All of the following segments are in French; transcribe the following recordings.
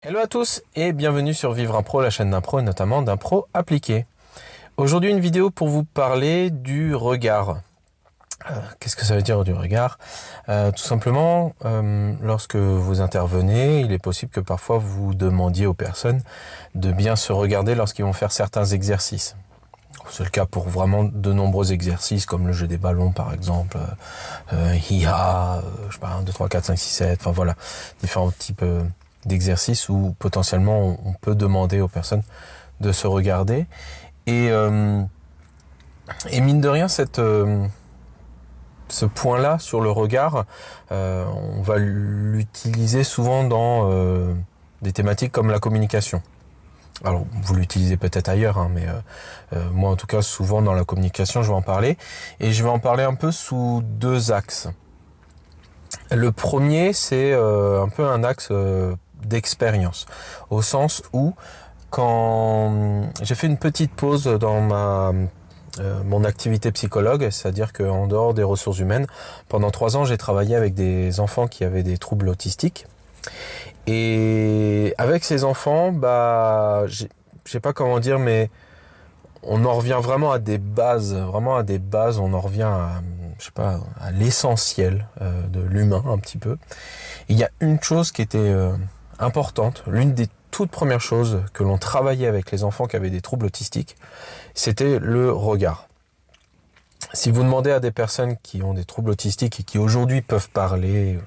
Hello à tous et bienvenue sur Vivre un Pro, la chaîne d'un pro et notamment d'un pro appliqué. Aujourd'hui une vidéo pour vous parler du regard. Qu'est-ce que ça veut dire du regard? Tout simplement, lorsque vous intervenez, il est possible que parfois vous demandiez aux personnes de bien se regarder lorsqu'ils vont faire certains exercices. C'est le cas pour vraiment de nombreux exercices comme le jeu des ballons par exemple, IA, je sais pas, 1, 2, 3, 4, 5, 6, 7, enfin voilà, différents types d'exercices où potentiellement on peut demander aux personnes de se regarder. Et mine de rien, ce point-là sur le regard, on va l'utiliser souvent dans des thématiques comme la communication. Alors, vous l'utilisez peut-être ailleurs, hein, mais moi, en tout cas, souvent dans la communication, je vais en parler. Et je vais en parler un peu sous deux axes. Le premier, c'est un peu un axe d'expérience, au sens où, quand j'ai fait une petite pause dans mon activité psychologue, c'est-à-dire qu'en dehors des ressources humaines, pendant 3 ans, j'ai travaillé avec des enfants qui avaient des troubles autistiques. Et avec ces enfants, je sais pas comment dire, mais on en revient vraiment à des bases, on en revient à, je sais pas, à l'essentiel de l'humain un petit peu. Et il y a une chose qui était importante, l'une des toutes premières choses que l'on travaillait avec les enfants qui avaient des troubles autistiques, c'était le regard. Si vous demandez à des personnes qui ont des troubles autistiques et qui aujourd'hui peuvent parler,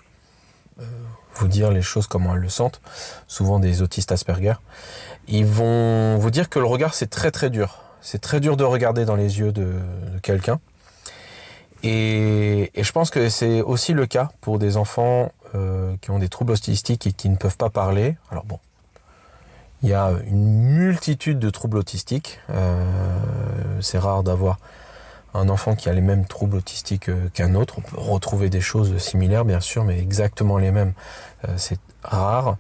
vous dire les choses comment elles le sentent, souvent des autistes Asperger, ils vont vous dire que le regard c'est très très dur. C'est très dur de regarder dans les yeux de quelqu'un. Et je pense que c'est aussi le cas pour des enfants qui ont des troubles autistiques et qui ne peuvent pas parler. Alors bon, il y a une multitude de troubles autistiques. C'est rare d'avoir un enfant qui a les mêmes troubles autistiques qu'un autre. On peut retrouver des choses similaires, bien sûr, mais exactement les mêmes, c'est rare.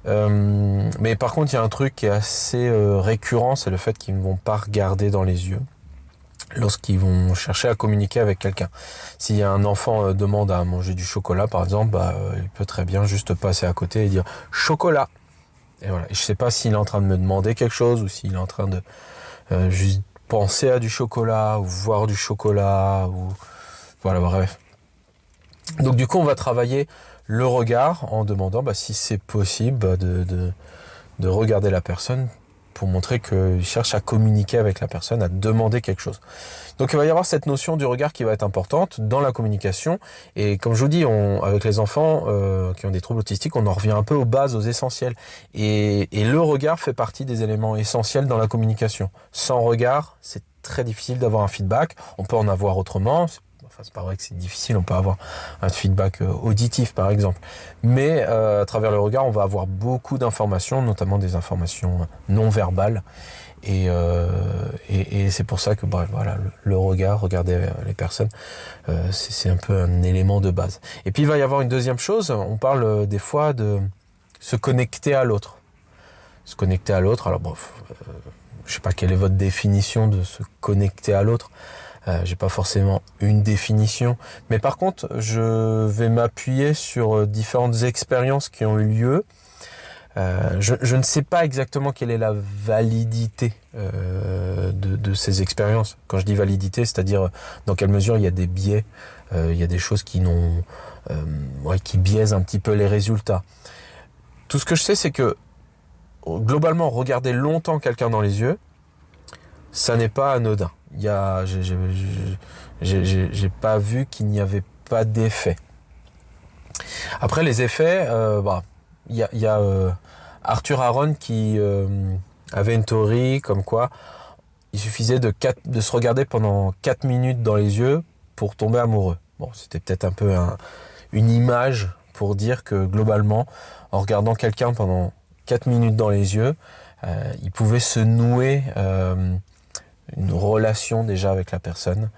Mais par contre, il y a un truc qui est assez récurrent, c'est le fait qu'ils ne vont pas regarder dans les yeux lorsqu'ils vont chercher à communiquer avec quelqu'un. Si un enfant demande à manger du chocolat, par exemple, il peut très bien juste passer à côté et dire « chocolat ». Et voilà. Et je sais pas s'il est en train de me demander quelque chose ou s'il est en train de juste penser à du chocolat ou voir du chocolat ou voilà, bref. Donc du coup, on va travailler le regard en demandant si c'est possible de regarder la personne pour montrer qu'il cherche à communiquer avec la personne, à demander quelque chose. Donc il va y avoir cette notion du regard qui va être importante dans la communication. Et comme je vous dis, avec les enfants qui ont des troubles autistiques, on en revient un peu aux bases, aux essentiels. Et le regard fait partie des éléments essentiels dans la communication. Sans regard, c'est très difficile d'avoir un feedback. On peut en avoir autrement. Enfin, c'est pas vrai que c'est difficile, on peut avoir un feedback auditif par exemple. Mais à travers le regard, on va avoir beaucoup d'informations, notamment des informations non verbales. Et c'est pour ça que voilà, le regard, regarder les personnes, c'est un peu un élément de base. Et puis il va y avoir une deuxième chose, on parle des fois de se connecter à l'autre. Se connecter à l'autre, alors je sais pas quelle est votre définition de se connecter à l'autre. J'ai pas forcément une définition, mais par contre, je vais m'appuyer sur différentes expériences qui ont eu lieu. Je ne sais pas exactement quelle est la validité de ces expériences. Quand je dis validité, c'est-à-dire dans quelle mesure il y a des biais, il y a des choses qui biaisent un petit peu les résultats. Tout ce que je sais, c'est que globalement, regarder longtemps quelqu'un dans les yeux, ça n'est pas anodin. J'ai pas vu qu'il n'y avait pas d'effet. Après les effets, il y a Arthur Aron qui avait une théorie comme quoi il suffisait de se regarder pendant 4 minutes dans les yeux pour tomber amoureux. Bon, c'était peut-être un peu une image pour dire que globalement, en regardant quelqu'un pendant 4 minutes dans les yeux, il pouvait se nouer une relation déjà avec la personne.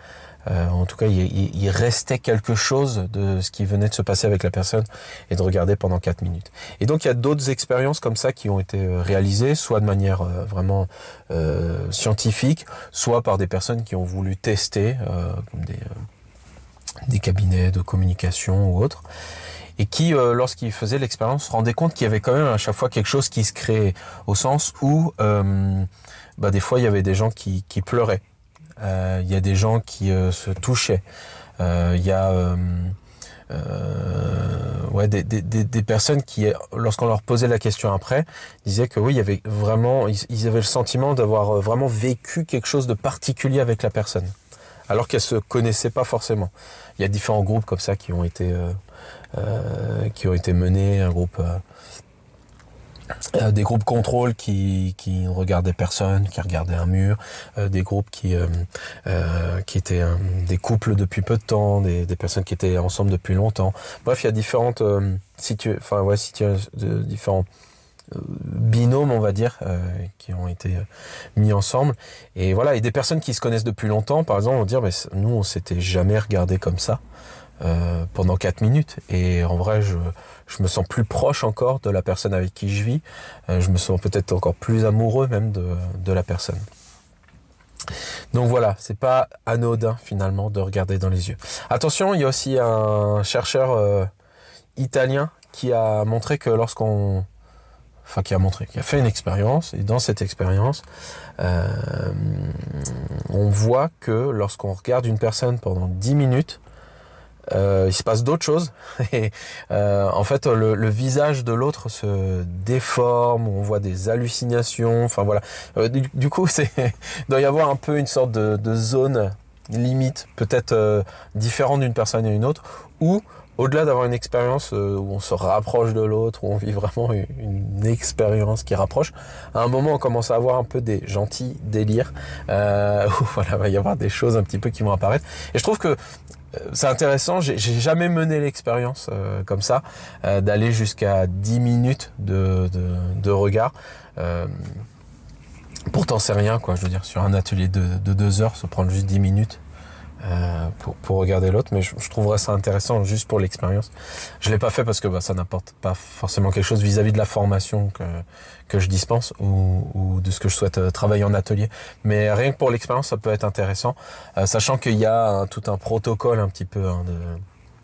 En tout cas, il restait quelque chose de ce qui venait de se passer avec la personne et de regarder pendant 4 minutes. Et donc, il y a d'autres expériences comme ça qui ont été réalisées, soit de manière vraiment scientifique, soit par des personnes qui ont voulu tester, comme des cabinets de communication ou autres. et qui, lorsqu'il faisait l'expérience, se rendait compte qu'il y avait quand même à chaque fois quelque chose qui se créait, au sens où des fois il y avait des gens qui pleuraient, il y a des gens qui se touchaient, il y a des personnes qui, lorsqu'on leur posait la question après, disaient que oui, il y avait vraiment, ils avaient le sentiment d'avoir vraiment vécu quelque chose de particulier avec la personne, alors qu'elles se connaissaient pas forcément. Il y a différents groupes comme ça qui ont été menés, des groupes contrôle qui ne regardaient personne, qui regardaient un mur, des groupes qui étaient des couples depuis peu de temps, des personnes qui étaient ensemble depuis longtemps. Bref, il y a différentes différents binômes, on va dire, qui ont été mis ensemble. Et voilà, et des personnes qui se connaissent depuis longtemps, par exemple, vont dire, mais nous, on s'était jamais regardé comme ça pendant 4 minutes. Et en vrai, je me sens plus proche encore de la personne avec qui je vis. Je me sens peut-être encore plus amoureux même de la personne. Donc voilà, c'est pas anodin finalement de regarder dans les yeux. Attention, il y a aussi un chercheur italien qui a montré que qui a fait une expérience, et dans cette expérience, on voit que lorsqu'on regarde une personne pendant 10 minutes, il se passe d'autres choses et en fait le visage de l'autre se déforme, on voit des hallucinations, enfin voilà. Du coup il doit y avoir un peu une sorte de zone limite, peut-être différente d'une personne à une autre, où au-delà d'avoir une expérience où on se rapproche de l'autre, où on vit vraiment une expérience qui rapproche, à un moment on commence à avoir un peu des gentils délires, où voilà, va y avoir des choses un petit peu qui vont apparaître. Et je trouve que c'est intéressant, j'ai jamais mené l'expérience comme ça, d'aller jusqu'à 10 minutes de regard. Pourtant c'est rien, quoi, je veux dire, sur un atelier de 2 heures, se prendre juste 10 minutes pour regarder l'autre, mais je trouverais ça intéressant juste pour l'expérience. Je l'ai pas fait parce que ça n'apporte pas forcément quelque chose vis-à-vis de la formation que je dispense ou de ce que je souhaite travailler en atelier. Mais rien que pour l'expérience, ça peut être intéressant, sachant qu'il y a tout un protocole un petit peu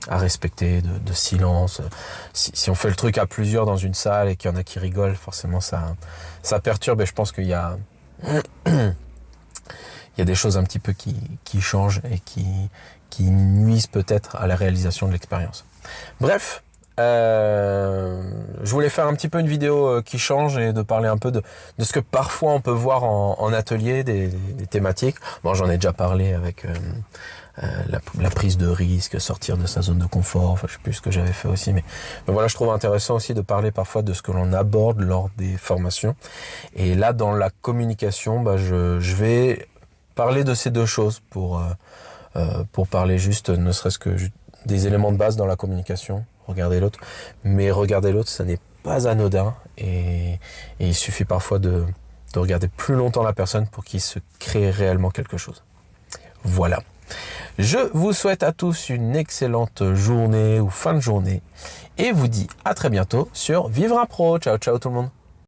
à respecter, de silence. Si on fait le truc à plusieurs dans une salle et qu'il y en a qui rigolent, forcément ça perturbe, et je pense qu'il y a il y a des choses un petit peu qui changent et qui nuisent peut-être à la réalisation de l'expérience. Bref, je voulais faire un petit peu une vidéo qui change et de parler un peu de ce que parfois on peut voir en atelier, des thématiques. Bon, j'en ai déjà parlé avec la prise de risque, sortir de sa zone de confort, enfin je sais plus ce que j'avais fait aussi, mais voilà, je trouve intéressant aussi de parler parfois de ce que l'on aborde lors des formations. Et là, dans la communication, je vais parler de ces deux choses pour parler juste, ne serait-ce que des éléments de base dans la communication, regarder l'autre. Mais regarder l'autre, ça n'est pas anodin, et il suffit parfois de regarder plus longtemps la personne pour qu'il se crée réellement quelque chose. Voilà. Je vous souhaite à tous une excellente journée ou fin de journée, et vous dis à très bientôt sur Vivre un Pro. Ciao, ciao tout le monde.